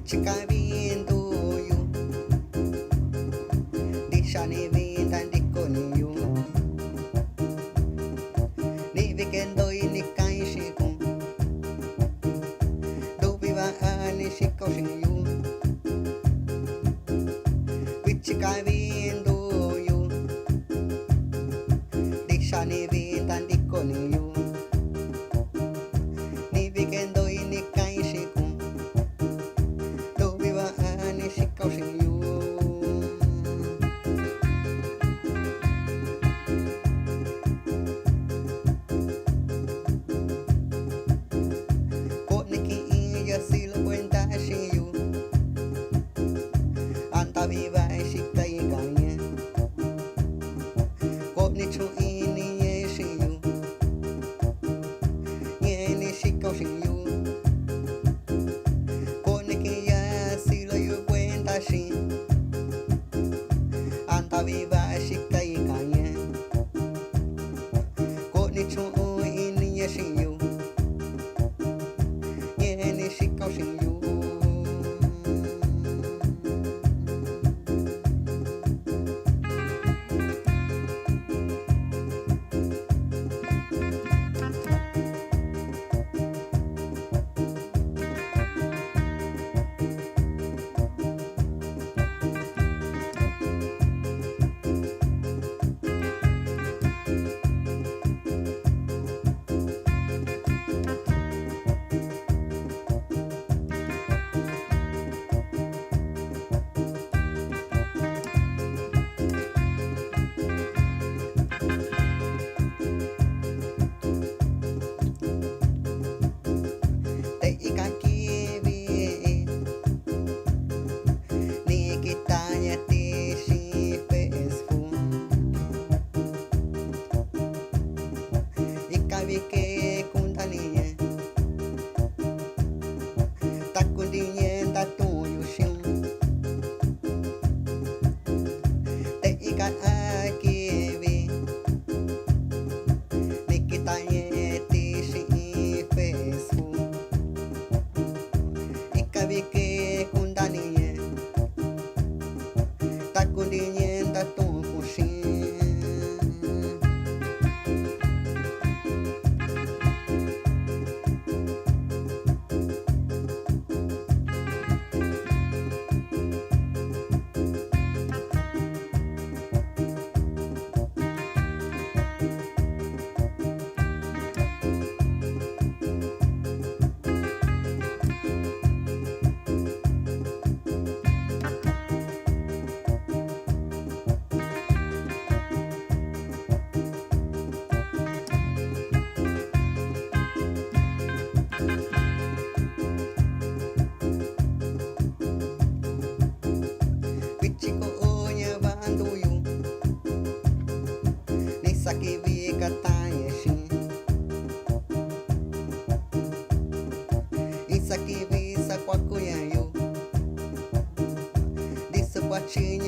kavii nduyuu, dishani vinda tadikoo iniyuu, ni vikendo ni kaishiku, duviva ani shiko iniyuu, vichin kavii nduyuu, dishani vinda tadikoo iniyuu, ni vikendo ni kaishiku, duviva ani shiko iniyuu. Viva shika iganye ko ni chu ini ye shiyu ye ni shika shiyu ko ni ki ya si lo yu cuenta shi anta viva shika iganye ko ni chu ini ye shiyu ye ni shika shiyu.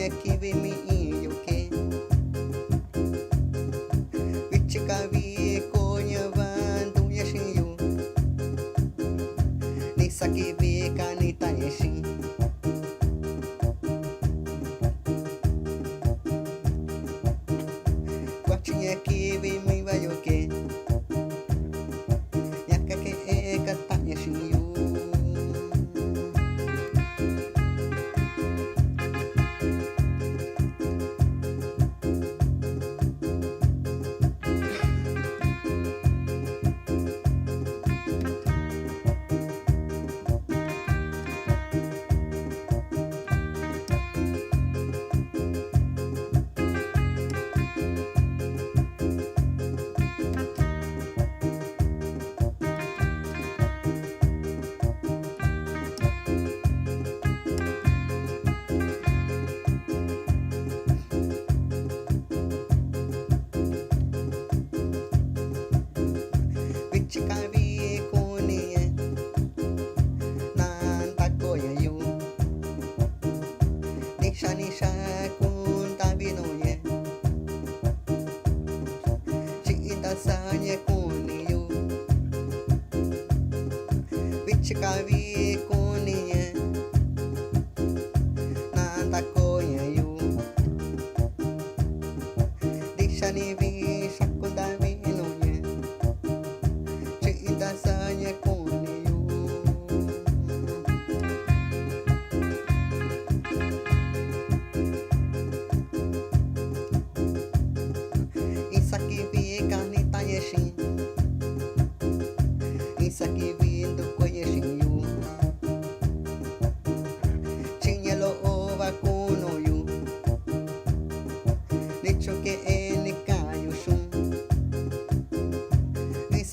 Aquí vi mi iniyuu que vichin kavii konya bandu yeshiyu ni saki vi kanita yeshi watching aquí vi mi bayo que yaka que kata yeshiyu. Kavii kuniye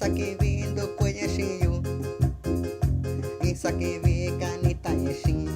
kavii do kwenye shinyu, kavii kanita yeshin.